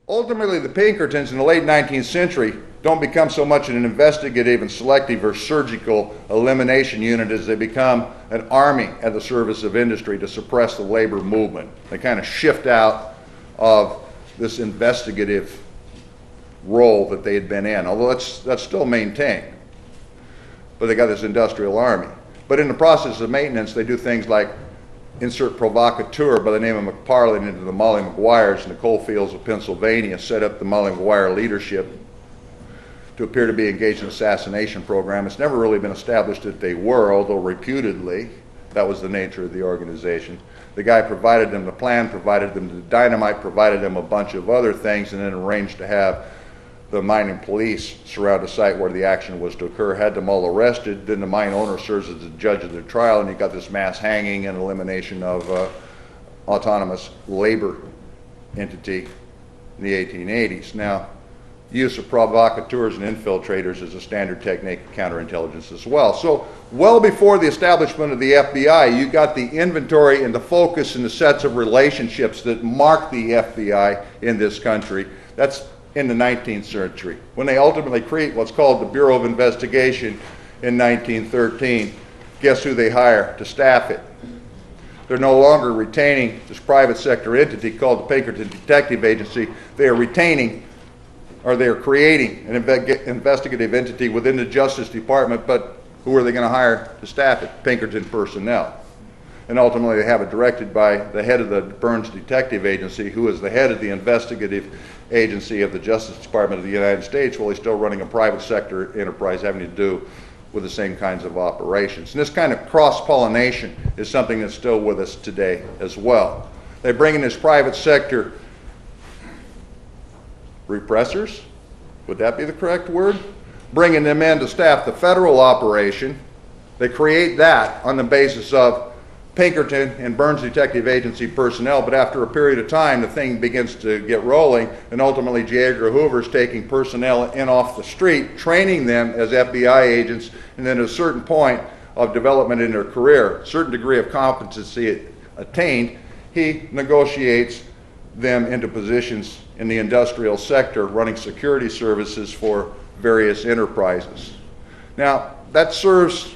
ultimately, the Pinkertons in the late 19th century don't become so much an investigative and selective or surgical elimination unit as they become an army at the service of industry to suppress the labor movement. They kind of shift out of this investigative role that they had been in, although that's still maintained. But they got this industrial army. But in the process of maintenance, they do things like insert provocateur by the name of McParland into the Molly Maguires in the coal fields of Pennsylvania, set up the Molly Maguire leadership to appear to be engaged in an assassination program. It's never really been established that they were, although reputedly that was the nature of the organization. The guy provided them the plan, provided them the dynamite, provided them a bunch of other things, and then arranged to have the mining police surround the site where the action was to occur, had them all arrested. Then the mine owner serves as the judge of the trial, and you got this mass hanging and elimination of autonomous labor entity in the 1880s. Now, use of provocateurs and infiltrators is a standard technique of counterintelligence as well. So well before the establishment of the FBI, you got the inventory and the focus and the sets of relationships that mark the FBI in this country. That's in the 19th century. When they ultimately create what's called the Bureau of Investigation in 1913, guess who they hire to staff it? They're no longer retaining this private sector entity called the Pinkerton Detective Agency. They are retaining, or they are creating an investigative entity within the Justice Department, but who are they going to hire to staff it? Pinkerton personnel. And ultimately they have it directed by the head of the Burns Detective Agency, who is the head of the investigative agency of the Justice Department of the United States, while he's still running a private sector enterprise having to do with the same kinds of operations. And this kind of cross-pollination is something that's still with us today as well. They bring in this private sector repressors, would that be the correct word? Bringing them in to staff the federal operation. They create that on the basis of Pinkerton and Burns Detective Agency personnel, but after a period of time, the thing begins to get rolling, and ultimately J. Edgar Hoover's taking personnel in off the street, training them as FBI agents, and then at a certain point of development in their career, a certain degree of competency attained, he negotiates them into positions in the industrial sector, running security services for various enterprises. Now, that serves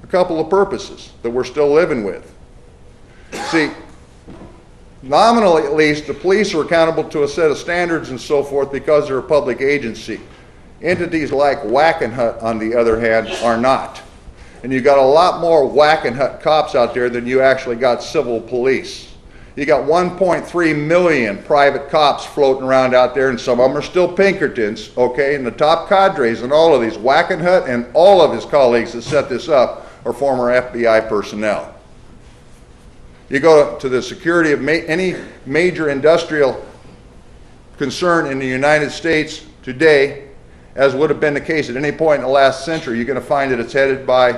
a couple of purposes that we're still living with. See, nominally at least, the police are accountable to a set of standards and so forth because they're a public agency. Entities like Wackenhut, on the other hand, are not. And you've got a lot more Wackenhut cops out there than you actually got civil police. You got 1.3 million private cops floating around out there, and some of them are still Pinkertons, okay? And the top cadres and all of these, Wackenhut and all of his colleagues that set this up are former FBI personnel. You go to the security of any major industrial concern in the United States today, as would have been the case at any point in the last century, you're going to find that it's headed by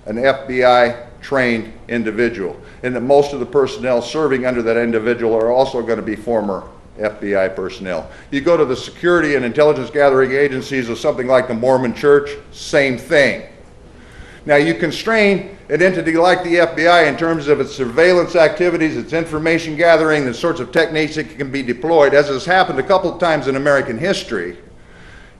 an FBI-trained individual, and that most of the personnel serving under that individual are also going to be former FBI personnel. You go to the security and intelligence gathering agencies of something like the Mormon Church, same thing. Now, you constrain an entity like the FBI in terms of its surveillance activities, its information gathering, the sorts of techniques that can be deployed, as has happened a couple of times in American history.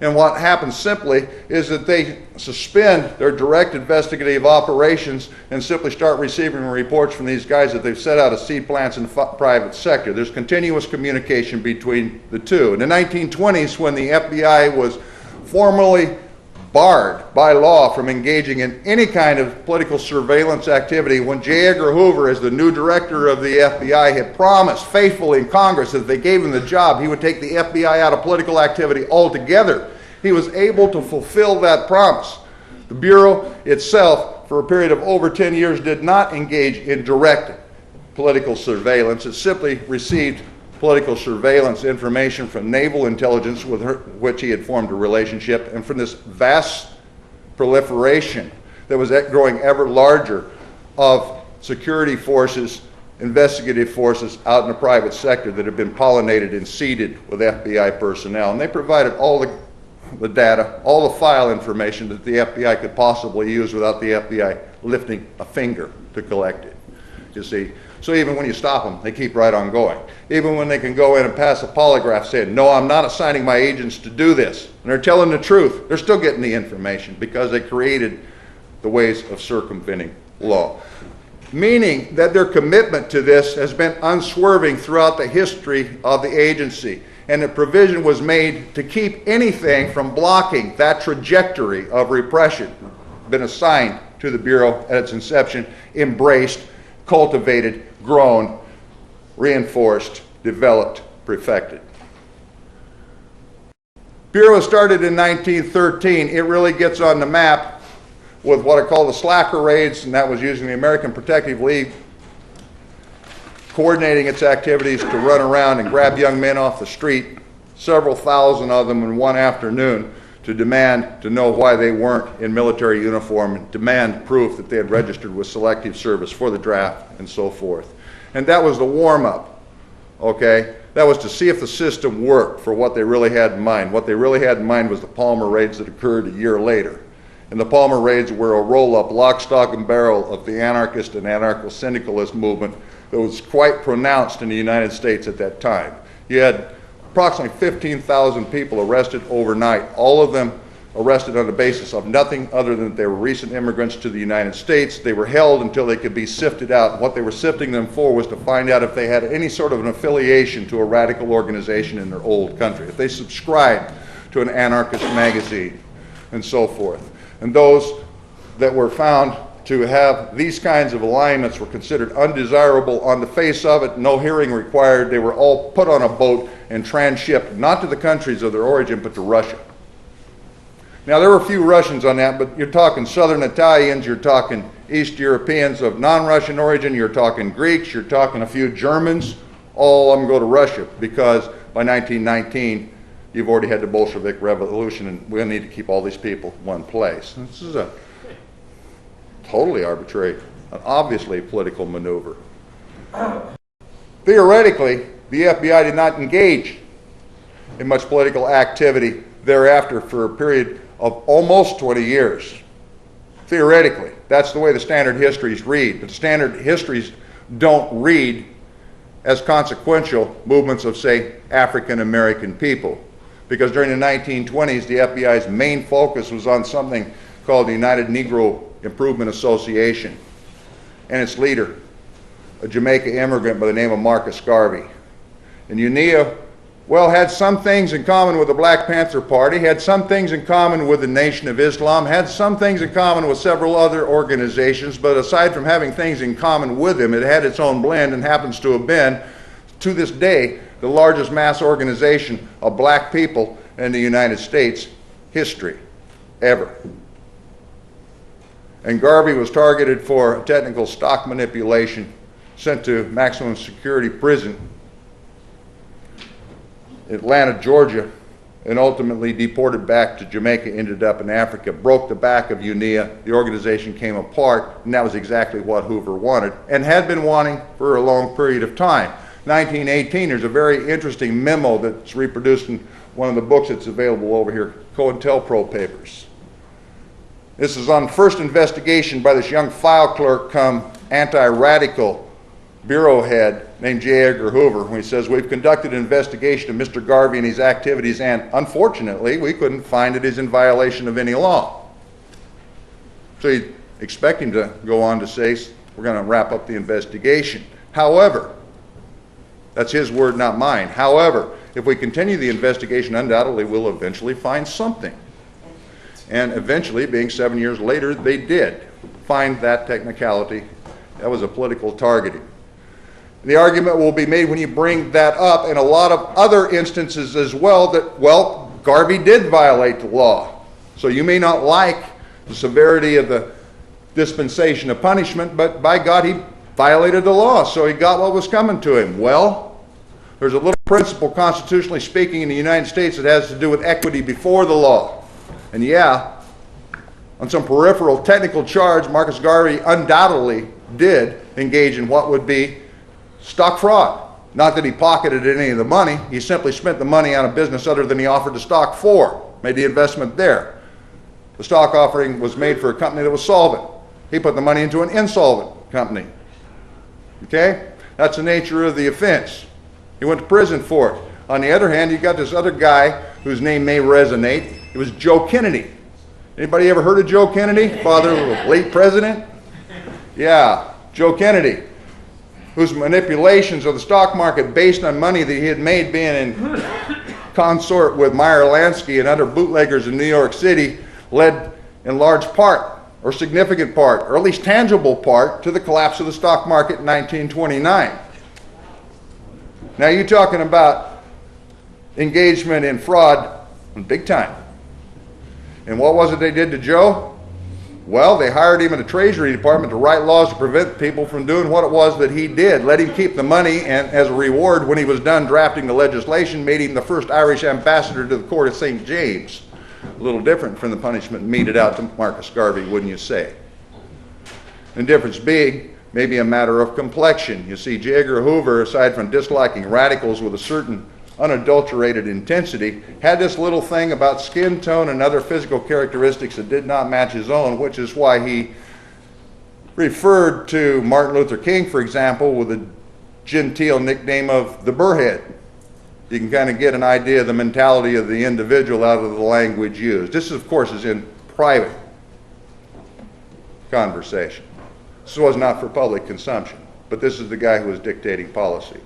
And what happens simply is that they suspend their direct investigative operations and simply start receiving reports from these guys that they've set out as seed plants in the private sector. There's continuous communication between the two. In the 1920s, when the FBI was formally barred by law from engaging in any kind of political surveillance activity, when J. Edgar Hoover, as the new director of the FBI, had promised faithfully in Congress that if they gave him the job, he would take the FBI out of political activity altogether, he was able to fulfill that promise. The Bureau itself, for a period of over 10 years, did not engage in direct political surveillance. It simply received political surveillance information from naval intelligence with which he had formed a relationship, and from this vast proliferation that was growing ever larger of security forces, investigative forces out in the private sector that had been pollinated and seeded with FBI personnel. And they provided all the data, all the file information that the FBI could possibly use without the FBI lifting a finger to collect it. You see, So even when you stop them, they keep right on going. Even when they can go in and pass a polygraph saying, no, I'm not assigning my agents to do this, and they're telling the truth, they're still getting the information because they created the ways of circumventing law. Meaning that their commitment to this has been unswerving throughout the history of the agency. And the provision was made to keep anything from blocking that trajectory of repression been assigned to the Bureau at its inception, embraced, cultivated, grown, reinforced, developed, perfected. Bureau started in 1913. It really gets on the map with what I call the slacker raids, and that was using the American Protective League coordinating its activities to run around and grab young men off the street, several thousand of them in one afternoon, to demand to know why they weren't in military uniform and demand proof that they had registered with Selective Service for the draft and so forth. And that was the warm-up, okay? That was to see if the system worked for what they really had in mind. What they really had in mind was the Palmer raids that occurred a year later. And the Palmer raids were a roll-up, lock, stock, and barrel of the anarchist and anarcho-syndicalist movement that was quite pronounced in the United States at that time. You had approximately 15,000 people arrested overnight, all of them arrested on the basis of nothing other than that they were recent immigrants to the United States. They were held until they could be sifted out. What they were sifting them for was to find out if they had any sort of an affiliation to a radical organization in their old country, if they subscribed to an anarchist magazine, and so forth. And those that were found to have these kinds of alignments were considered undesirable on the face of it, no hearing required. They were all put on a boat and transshipped, not to the countries of their origin, but to Russia. Now, there were a few Russians on that, but you're talking Southern Italians, you're talking East Europeans of non-Russian origin, you're talking Greeks, you're talking a few Germans. All of them go to Russia because by 1919, you've already had the Bolshevik Revolution, and we'll need to keep all these people in one place. This is a totally arbitrary, and obviously political maneuver. Theoretically, the FBI did not engage in much political activity thereafter for a period of almost 20 years. Theoretically, that's the way the standard histories read, but the standard histories don't read as consequential movements of, say, African American people. Because during the 1920s, the FBI's main focus was on something called the United Negro Improvement Association, and its leader, a Jamaica immigrant by the name of Marcus Garvey. And UNIA, well, had some things in common with the Black Panther Party, had some things in common with the Nation of Islam, had some things in common with several other organizations, but aside from having things in common with them, it had its own blend and happens to have been, to this day, the largest mass organization of black people in the United States history, ever. And Garvey was targeted for technical stock manipulation, sent to maximum security prison, Atlanta, Georgia, and ultimately deported back to Jamaica, ended up in Africa, broke the back of UNIA, the organization came apart, and that was exactly what Hoover wanted, and had been wanting for a long period of time. 1918, there's a very interesting memo that's reproduced in one of the books that's available over here, COINTELPRO papers. This is on first investigation by this young file clerk come anti-radical bureau head named J. Edgar Hoover, when he says, we've conducted an investigation of Mr. Garvey and his activities, and unfortunately, we couldn't find that he's in violation of any law. So you expect him to go on to say, we're going to wrap up the investigation. However, that's his word, not mine. However, if we continue the investigation, undoubtedly we'll eventually find something. And eventually, being 7 years later, they did find that technicality. That was a political targeting. The argument will be made when you bring that up in a lot of other instances as well that, well, Garvey did violate the law. So you may not like the severity of the dispensation of punishment, but by God, he violated the law, so he got what was coming to him. Well, there's a little principle, constitutionally speaking, in the United States that has to do with equity before the law. And yeah, on some peripheral technical charge, Marcus Garvey undoubtedly did engage in what would be stock fraud. Not that he pocketed any of the money, he simply spent the money on a business other than he offered the stock for, made the investment there. The stock offering was made for a company that was solvent. He put the money into an insolvent company. Okay? That's the nature of the offense. He went to prison for it. On the other hand, you got this other guy whose name may resonate. It was Joe Kennedy. Anybody ever heard of Joe Kennedy? Father of a late president? Yeah, Joe Kennedy, whose manipulations of the stock market based on money that he had made being in consort with Meyer Lansky and other bootleggers in New York City led in large part, or significant part, or at least tangible part, to the collapse of the stock market in 1929. Now you're talking about engagement in fraud big time. And what was it they did to Joe? Well, they hired him in the Treasury Department to write laws to prevent people from doing what it was that he did. Let him keep the money, and as a reward, when he was done drafting the legislation, made him the first Irish ambassador to the court of St. James. A little different from the punishment meted out to Marcus Garvey, wouldn't you say? The difference being maybe a matter of complexion. You see, J. Edgar Hoover, aside from disliking radicals with a certain unadulterated intensity, had this little thing about skin tone and other physical characteristics that did not match his own, which is why he referred to Martin Luther King, for example, with the genteel nickname of the Burrhead. You can kind of get an idea of the mentality of the individual out of the language used. This, of course, is in private conversation. This was not for public consumption, but this is the guy who was dictating policy.